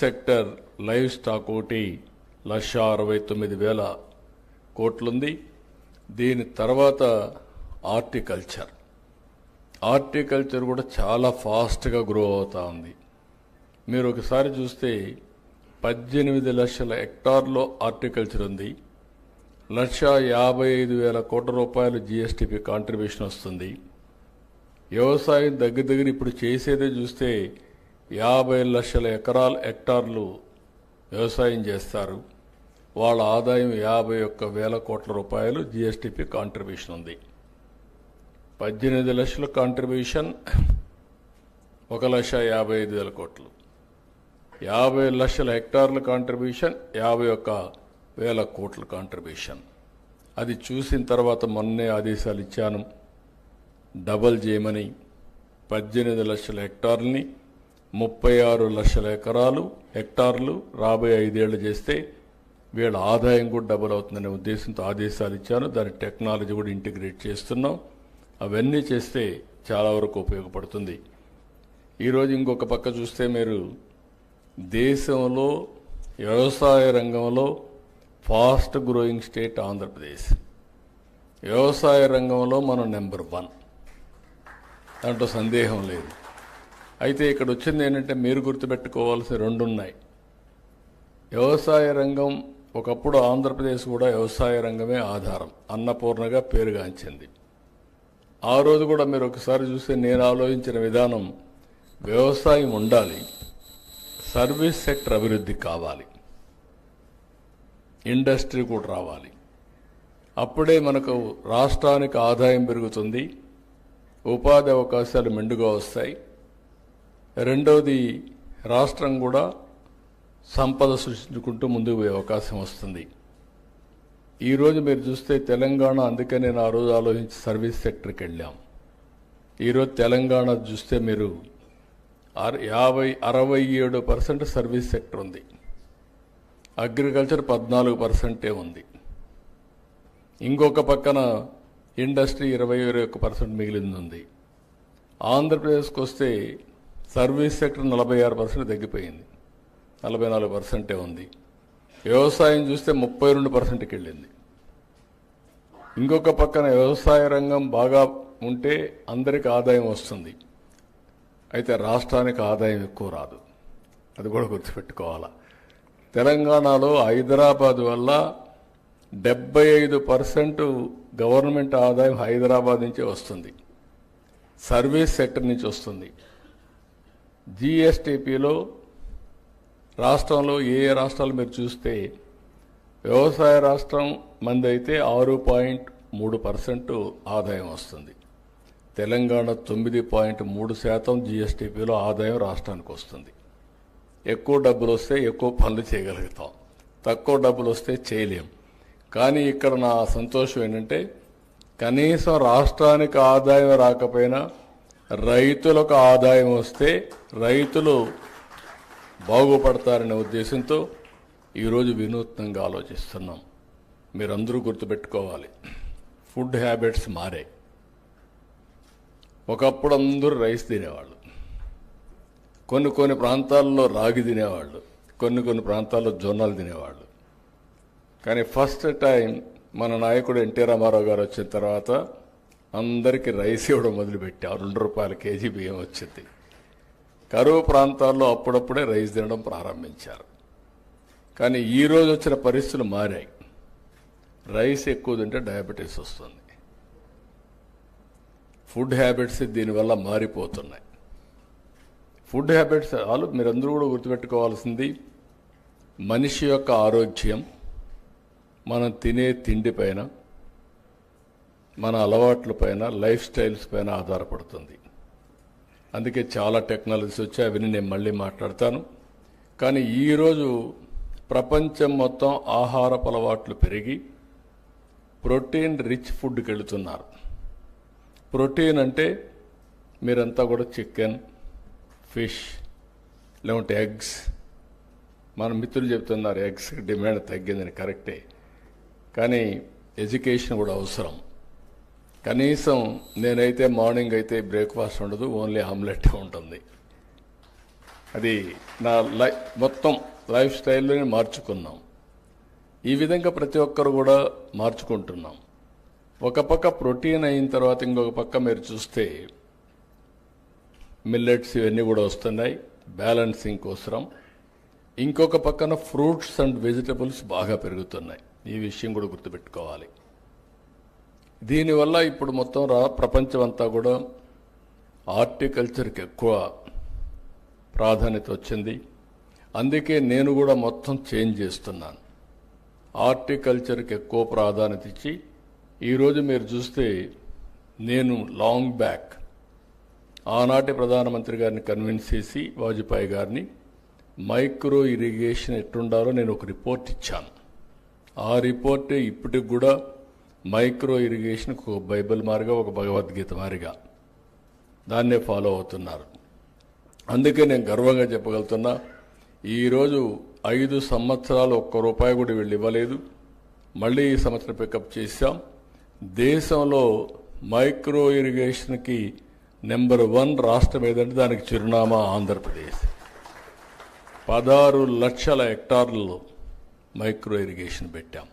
Sector live stock ఒకటి 1,69,000 కోట్లుంది. దీని తర్వాత హార్టికల్చర్ కూడా చాలా ఫాస్ట్గా గ్రో అవుతా ఉంది. మీరు ఒకసారి చూస్తే 18 లక్షల హెక్టార్లో హార్టికల్చర్ ఉంది. 1,55,000 కోట్ల రూపాయలు జిఎస్టిపి కాంట్రిబ్యూషన్ వస్తుంది. వ్యవసాయం దగ్గర ఇప్పుడు చేసేదే చూస్తే 50 లక్షల హెక్టార్లు వ్యవసాయం చేస్తారు. వాళ్ళ ఆదాయం 51,000 కోట్ల రూపాయలు జిఎస్టిపి కాంట్రిబ్యూషన్ ఉంది. 18 లక్షల కాంట్రిబ్యూషన్ 1,55,000 కోట్లు. 50 లక్షల హెక్టార్ల కాంట్రిబ్యూషన్ 51,000 కోట్ల కాంట్రిబ్యూషన్. అది చూసిన తర్వాత మొన్నే ఆదేశాలు ఇచ్చాను, డబల్ చేయమని. 18 లక్షల హెక్టార్లని 36 లక్షల హెక్టార్లు రాబోయే 5 ఏళ్ళు చేస్తే వీళ్ళ ఆదాయం కూడా డబుల్ అవుతుందనే ఉద్దేశంతో ఆదేశాలు ఇచ్చాను. దాని టెక్నాలజీ కూడా ఇంటిగ్రేట్ చేస్తున్నాం. అవన్నీ చేస్తే చాలా వరకు ఉపయోగపడుతుంది. ఈరోజు ఇంకొక పక్క చూస్తే మీరు దేశంలో వ్యవసాయ రంగంలో ఫాస్ట్ గ్రోయింగ్ స్టేట్ ఆంధ్రప్రదేశ్. వ్యవసాయ రంగంలో మనం నెంబర్ 1, దాంట్లో సందేహం లేదు. అయితే ఇక్కడ వచ్చింది ఏంటంటే మీరు గుర్తుపెట్టుకోవాల్సిన 2 ఉన్నాయి. వ్యవసాయ రంగం ఒకప్పుడు ఆంధ్రప్రదేశ్ కూడా వ్యవసాయ రంగమే ఆధారం, అన్నపూర్ణగా పేరుగాంచింది. ఆ రోజు కూడా మీరు ఒకసారి చూస్తే నేను ఆలోచించిన విధానం, వ్యవసాయం ఉండాలి, సర్వీస్ సెక్టర్ అభివృద్ధి కావాలి, ఇండస్ట్రీ కూడా రావాలి. అప్పుడే మనకు రాష్ట్రానికి ఆదాయం పెరుగుతుంది, ఉపాధి అవకాశాలు మెండుగా వస్తాయి. రెండవది, రాష్ట్రం కూడా సంపద సృష్టించుకుంటూ ముందుకు పోయే అవకాశం వస్తుంది. ఈరోజు మీరు చూస్తే తెలంగాణ, అందుకే నేను ఆ రోజు ఆలోచించి సర్వీస్ సెక్టర్కి వెళ్ళాం. ఈరోజు తెలంగాణ చూస్తే మీరు 67% సర్వీస్ సెక్టర్ ఉంది. అగ్రికల్చర్ 14% ఉంది. ఇంకొక పక్కన ఇండస్ట్రీ 21% మిగిలింది ఉంది. ఆంధ్రప్రదేశ్కి వస్తే సర్వీస్ సెక్టర్ 46% తగ్గిపోయింది, 44% ఉంది. వ్యవసాయం చూస్తే 32%కి వెళ్ళింది. ఇంకొక పక్కన వ్యవసాయ రంగం బాగా ఉంటే అందరికి ఆదాయం వస్తుంది, అయితే రాష్ట్రానికి ఆదాయం ఎక్కువ రాదు. అది కూడా గుర్తుపెట్టుకోవాలా. తెలంగాణలో హైదరాబాద్ వల్ల 75% గవర్నమెంట్ ఆదాయం హైదరాబాద్ నుంచే వస్తుంది, సర్వీస్ సెక్టర్ నుంచి వస్తుంది. జిఎస్టిపిలో రాష్ట్రంలో ఏ రాష్ట్రాలు మీరు చూస్తే వ్యవసాయ రాష్ట్రం మంది అయితే 6.3% ఆదాయం వస్తుంది. తెలంగాణ 9.3% జిఎస్టిపిలో ఆదాయం రాష్ట్రానికి వస్తుంది. ఎక్కువ డబ్బులు వస్తే ఎక్కువ పనులు చేయగలుగుతాం, తక్కువ డబ్బులు వస్తే చేయలేం. కానీ ఇక్కడ నా సంతోషం ఏంటంటే కనీసం రాష్ట్రానికి ఆదాయం రాకపోయినా రైతులకు ఆదాయం వస్తే రైతులు బాగుపడతారనే ఉద్దేశంతో ఈరోజు వినూత్నంగా ఆలోచిస్తున్నాం. మీరందరూ గుర్తుపెట్టుకోవాలి, ఫుడ్ హ్యాబిట్స్ మారాయి. ఒకప్పుడు అందరూ రైస్ తినేవాళ్ళు, కొన్ని ప్రాంతాల్లో రాగి తినేవాళ్ళు, కొన్ని ప్రాంతాల్లో జొన్నలు తినేవాళ్ళు. కానీ ఫస్ట్ టైం మన నాయకుడు ఎన్టీ రామారావు గారు వచ్చిన తర్వాత అందరికీ రైస్ ఇవ్వడం మొదలుపెట్టారు. 2 రూపాయల కేజీ బియ్యం వచ్చింది. కరువు ప్రాంతాల్లో అప్పుడప్పుడే రైస్ తినడం ప్రారంభించారు. కానీ ఈరోజు వచ్చిన పరిస్థితులు మారాయి. రైస్ ఎక్కువ తింటే డయాబెటీస్ వస్తుంది. ఫుడ్ హ్యాబిట్స్ దీనివల్ల మారిపోతున్నాయి. ఫుడ్ హ్యాబిట్స్ మీరందరూ కూడా గుర్తుపెట్టుకోవాల్సింది, మనిషి యొక్క ఆరోగ్యం మనం తినే తిండి పైన, మన అలవాట్ల పైన, లైఫ్ స్టైల్స్ పైన ఆధారపడుతుంది. అందుకే చాలా టెక్నాలజీస్ వచ్చాయి, అవన్నీ నేను మళ్ళీ మాట్లాడతాను. కానీ ఈరోజు ప్రపంచం మొత్తం ఆహారపు అలవాట్లు పెరిగి ప్రోటీన్ రిచ్ ఫుడ్కి వెళుతున్నారు. ప్రోటీన్ అంటే మీరంతా కూడా చికెన్, ఫిష్, లేకుంటే ఎగ్స్. మన మిత్రులు చెప్తున్నారు ఎగ్స్కి డిమాండ్ తగ్గిందని, కరెక్టే. కానీ ఎడ్యుకేషన్ కూడా అవసరం. కనీసం నేనైతే మార్నింగ్ అయితే బ్రేక్ఫాస్ట్ ఉండదు, ఓన్లీ ఆమ్లెట్ ఉంటుంది. అది నా మొత్తం లైఫ్ స్టైల్లోనే మార్చుకున్నాం. ఈ విధంగా ప్రతి ఒక్కరు కూడా మార్చుకుంటున్నాం. ఒక పక్క ప్రోటీన్ అయిన తర్వాత ఇంకొక పక్క మీరు చూస్తే మిల్లెట్స్ ఇవన్నీ కూడా వస్తున్నాయి బ్యాలెన్సింగ్ కోసం. ఇంకొక పక్కన ఫ్రూట్స్ అండ్ వెజిటబుల్స్ బాగా పెరుగుతున్నాయి. ఈ విషయం కూడా గుర్తుపెట్టుకోవాలి. దీనివల్ల ఇప్పుడు మొత్తం ప్రపంచం అంతా కూడా హార్టికల్చర్కి ఎక్కువ ప్రాధాన్యత వచ్చింది. అందుకే నేను కూడా మొత్తం చేంజ్ చేస్తున్నాను. హార్టికల్చర్కి ఎక్కువ ప్రాధాన్యత ఇచ్చి ఈరోజు మీరు చూస్తే నేను లాంగ్ బ్యాక్ ఆనాటి ప్రధానమంత్రి గారిని కన్విన్స్ చేసి వాజ్పేయి గారిని మైక్రో ఇరిగేషన్ ఎట్టుండాలో నేను ఒక రిపోర్ట్ ఇచ్చాను. ఆ రిపోర్టే ఇప్పటికి కూడా మైక్రో ఇరిగేషన్కు ఒక బైబిల్ మారిగా ఒక భగవద్గీత మారిగా దాన్నే ఫాలో అవుతున్నారు. అందుకే నేను గర్వంగా చెప్పగలుగుతున్నా, ఈరోజు 5 సంవత్సరాలు ₹1 కూడా వీళ్ళు ఇవ్వలేదు. మళ్ళీ ఈ సంవత్సరం పికప్ చేశాం. దేశంలో మైక్రో ఇరిగేషన్కి నెంబర్ 1 రాష్ట్రం ఏదంటే దానికి చిరునామా ఆంధ్రప్రదేశ్. 16 లక్షల హెక్టార్లలో మైక్రో ఇరిగేషన్ పెట్టాం,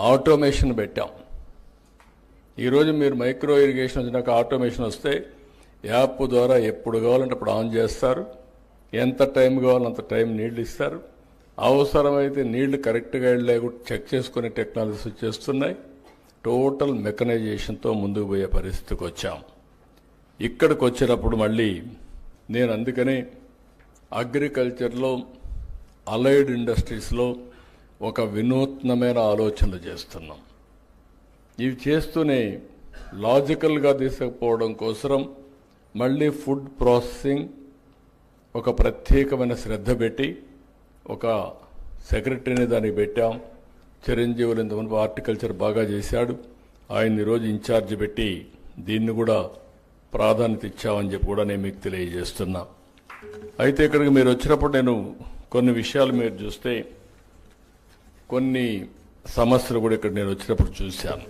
ఆటోమేషన్ పెట్టాం. ఈరోజు మీరు మైక్రో ఇరిగేషన్ వచ్చినాక ఆటోమేషన్ వస్తే యాప్ ద్వారా ఎప్పుడు కావాలంటే అప్పుడు ఆన్ చేస్తారు. ఎంత టైం కావాలంత టైం నీళ్లు ఇస్తారు. అవసరమైతే నీళ్లు కరెక్ట్గా వెళ్ళే చెక్ చేసుకునే టెక్నాలజీస్ వచ్చేస్తున్నాయి. టోటల్ మెకనైజేషన్తో ముందుకు పోయే పరిస్థితికి వచ్చాం. ఇక్కడికి వచ్చినప్పుడు మళ్ళీ నేను అందుకనే అగ్రికల్చర్లో అలైడ్ ఇండస్ట్రీస్లో ఒక వినూత్నమైన ఆలోచనలు చేస్తున్నాం. ఇవి చేస్తూనే లాజికల్గా తీసుకుపోవడం కోసం మళ్ళీ ఫుడ్ ప్రాసెసింగ్ ఒక ప్రత్యేకమైన శ్రద్ధ పెట్టి ఒక సెక్రటరీని దానికి పెట్టాం. చిరంజీవులు ఇంతమంది హార్టికల్చర్ బాగా చేశాడు, ఆయన ఈరోజు ఇన్ఛార్జ్ పెట్టి దీన్ని కూడా ప్రాధాన్యత ఇచ్చామని చెప్పి కూడా నేను మీకు తెలియజేస్తున్నా. అయితే ఇక్కడికి మీరు వచ్చినప్పుడు నేను కొన్ని విషయాలు మీరు చూస్తే కొన్ని సమస్యలు కూడా ఇక్కడ నేను వచ్చినప్పుడు చూశాను.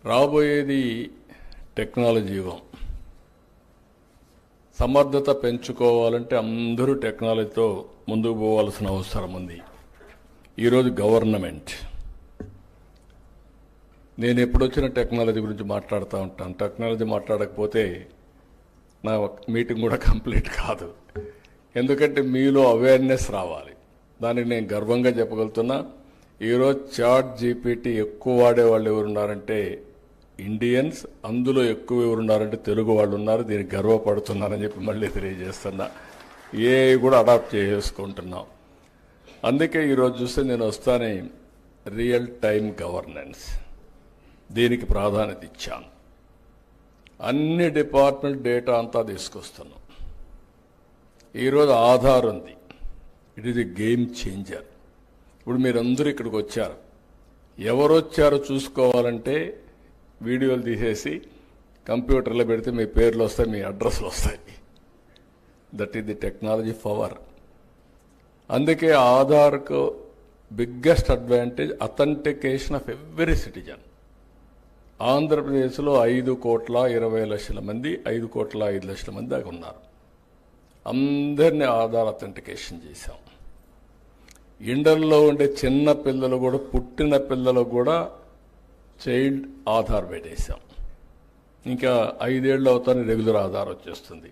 రాబోయేది టెక్నాలజీ యుగం. సమర్థత పెంచుకోవాలంటే అందరూ టెక్నాలజీతో ముందుకు పోవాల్సిన అవసరం ఉంది. ఈరోజు గవర్నమెంట్, నేను ఎప్పుడొచ్చిన టెక్నాలజీ గురించి మాట్లాడుతూ ఉంటాను. టెక్నాలజీ మాట్లాడకపోతే నా మీటింగ్ కూడా కంప్లీట్ కాదు. ఎందుకంటే మీలో అవేర్నెస్ రావాలి. దానికి నేను గర్వంగా చెప్పగలుగుతున్నా. ఈరోజు చాట్ జీపీటీ ఎక్కువ వాడేవాళ్ళు ఎవరున్నారంటే ఇండియన్స్, అందులో ఎక్కువ ఎవరున్నారంటే తెలుగు వాళ్ళు ఉన్నారు. దీనికి గర్వపడుతున్నారని చెప్పి మళ్ళీ తెలియజేస్తున్నా. ఏ కూడా అడాప్ట్ చేసుకుంటున్నాం. అందుకే ఈరోజు చూస్తే నేను వస్తానే రియల్ టైం గవర్నెన్స్ దీనికి ప్రాధాన్యత ఇచ్చాను. అన్ని డిపార్ట్మెంట్ డేటా అంతా తీసుకొస్తున్నాం. ఈరోజు ఆధార్ ఉంది, it is a game changer. ఇప్పుడు మీరందరూ ఇక్కడికి వచ్చారు, ఎవరు వచ్చారో చూసుకోవాలంటే వీడియోలు తీసేసి కంప్యూటర్లో పెడితే మీ పేర్లు వస్తాయి, మీ అడ్రస్లు వస్తాయి. That is the technology power. అందుకే ఆధార్కు biggest advantage authentication of every citizen. ఆంధ్రప్రదేశ్లో 5,20,00,000 మంది, 5,05,00,000 మంది దాకా ఉన్నారు. అందరినీ ఆధార్ అథెంటికేషన్ చేశాం. ఇండల్లో ఉండే చిన్న పిల్లలు కూడా, పుట్టిన పిల్లలు కూడా చైల్డ్ ఆధార్ పెట్టేశాం. ఇంకా 5 ఏళ్ళు అవుతానే రెగ్యులర్ ఆధార్ వచ్చేస్తుంది.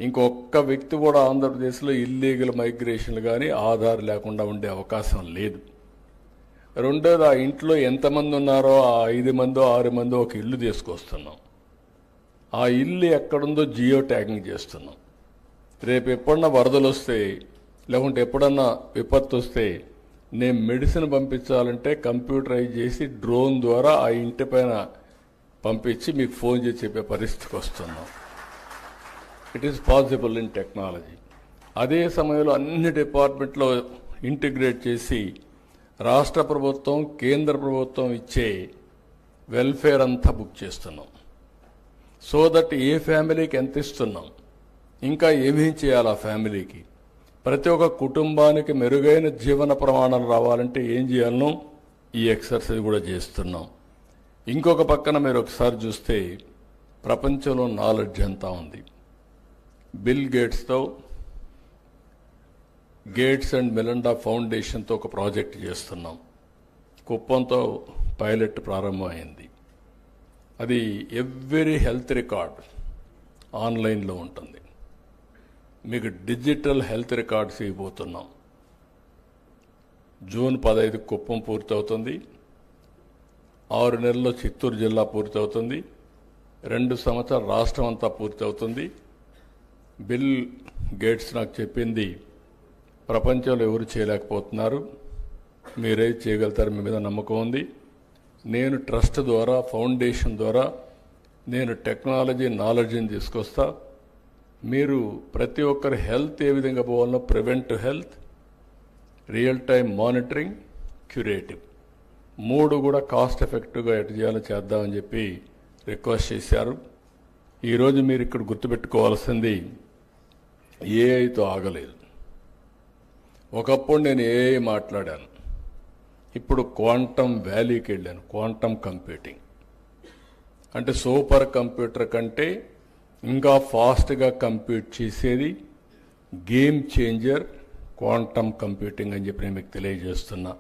ఇంకొక్క వ్యక్తి కూడా ఆంధ్రప్రదేశ్లో ఇల్లీగల్ మైగ్రేషన్ కానీ ఆధార్ లేకుండా ఉండే అవకాశం లేదు. రెండోది, ఆ ఇంట్లో ఎంతమంది ఉన్నారో ఆ 5 మందో 6 మందో ఒక ఇల్లు తీసుకొస్తున్నాం. ఆ ఇల్లు ఎక్కడుందో జియో ట్యాగింగ్ చేస్తున్నాం. రేపు ఎప్పుడన్నా వరదలు వస్తే, లేకుంటే ఎప్పుడన్నా విపత్తు వస్తే నేను మెడిసిన్ పంపించాలంటే కంప్యూటరైజ్ చేసి డ్రోన్ ద్వారా ఆ ఇంటి పైన పంపించి మీకు ఫోన్ చేసి చెప్పే పరిస్థితికి వస్తున్నాం. It is possible in technology. అదే సమయంలో అన్ని డిపార్ట్మెంట్లో ఇంటిగ్రేట్ చేసి రాష్ట్ర ప్రభుత్వం, కేంద్ర ప్రభుత్వం ఇచ్చే వెల్ఫేర్ అంతా బుక్ చేస్తున్నాం. సో దట్ ఏ ఫ్యామిలీకి ఎంత ఇస్తున్నాం, ఇంకా ఏమేం చేయాలి ఆ ఫ్యామిలీకి, ప్రతి ఒక్క కుటుంబానికి మెరుగైన జీవన ప్రమాణాలు రావాలంటే ఏం చేయాలనో ఈ ఎక్సర్సైజ్ కూడా చేస్తున్నాం. ఇంకొక పక్కన మీరు ఒకసారి చూస్తే ప్రపంచంలో నాలెడ్జ్ ఎంత ఉంది. బిల్ గేట్స్తో గేట్స్ అండ్ మెలండా ఫౌండేషన్తో ఒక ప్రాజెక్ట్ చేస్తున్నాం. కుప్పంతో పైలట్ ప్రారంభమైంది. అది ఎవ్రీ హెల్త్ రికార్డ్ ఆన్లైన్లో ఉంటుంది. మీకు డిజిటల్ హెల్త్ రికార్డ్స్ ఇవ్వబోతున్నాం. జూన్ 15 కుప్పం పూర్తవుతుంది. 6 నెలల్లో చిత్తూరు జిల్లా పూర్తవుతుంది. 2 సంవత్సరాలు రాష్ట్రం అంతా పూర్తవుతుంది. బిల్ గేట్స్ నాకు చెప్పింది, ప్రపంచంలో ఎవరు చేయలేకపోతున్నారు, మీరే చేయగలుగుతారు, మీ మీద నమ్మకం ఉంది. నేను ట్రస్ట్ ద్వారా, ఫౌండేషన్ ద్వారా నేను టెక్నాలజీ నాలెడ్జ్ని తీసుకొస్తా. మీరు ప్రతి ఒక్కరి హెల్త్ ఏ విధంగా పోవాలో, preventive health, real time monitoring, curative, 3 కూడా కాస్ట్ ఎఫెక్టివ్గా ఎటు చేయాలో చేద్దామని చెప్పి రిక్వెస్ట్ చేశారు. ఈరోజు మీరు ఇక్కడ గుర్తుపెట్టుకోవాల్సింది, ఏఐతో ఆగలేదు. ఒకప్పుడు నేను ఏఐ మాట్లాడాను, ఇప్పుడు క్వాంటమ్ వ్యాలీకి వెళ్ళాను. క్వాంటమ్ కంప్యూటింగ్ అంటే సూపర్ కంప్యూటర్ కంటే ఇంకా ఫాస్ట్గా కంప్యూట్ చేసేది గేమ్ చేంజర్ క్వాంటమ్ కంప్యూటింగ్ అని చెప్పి నేను మీకు తెలియజేస్తున్నా.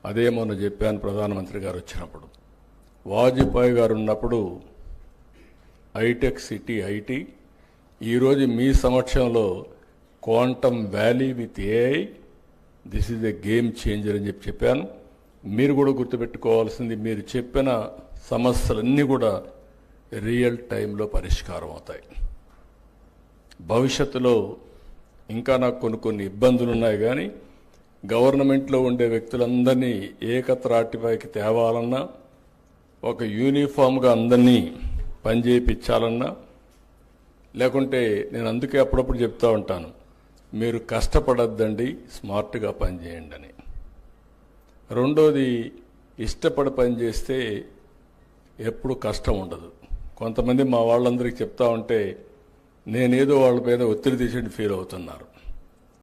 అదే మొన్న చెప్పాను ప్రధానమంత్రి గారు వచ్చినప్పుడు. వాజ్పేయి గారు ఉన్నప్పుడు హైటెక్ సిటీ ఐటీ, ఈరోజు మీ సమక్షంలో quantum valley with AI, this is a game changer అని చెప్పాను. మీరు కూడా గుర్తుపెట్టుకోవాల్సింది, మీరు చెప్పిన సమస్యలన్నీ కూడా రియల్ టైంలో పరిష్కారం అవుతాయి. భవిష్యత్తులో ఇంకా నాకు కొన్ని ఇబ్బందులు ఉన్నాయి, కానీ గవర్నమెంట్లో ఉండే వ్యక్తులందరినీ ఏకత్రాటిపైకి తేవాలన్నా, ఒక యూనిఫామ్గా అందరినీ పనిచేయించాలన్నా, లేకుంటే నేను అందుకే అప్పుడప్పుడు చెప్తూ ఉంటాను, మీరు కష్టపడద్దండి, స్మార్ట్గా పనిచేయండి అని. రెండోది, ఇష్టపడి పనిచేస్తే ఎప్పుడు కష్టం ఉండదు. కొంతమంది మా వాళ్ళందరికీ చెప్తా ఉంటే నేనేదో వాళ్ళ మీద ఒత్తిడి తీసి ఫీల్ అవుతున్నారు.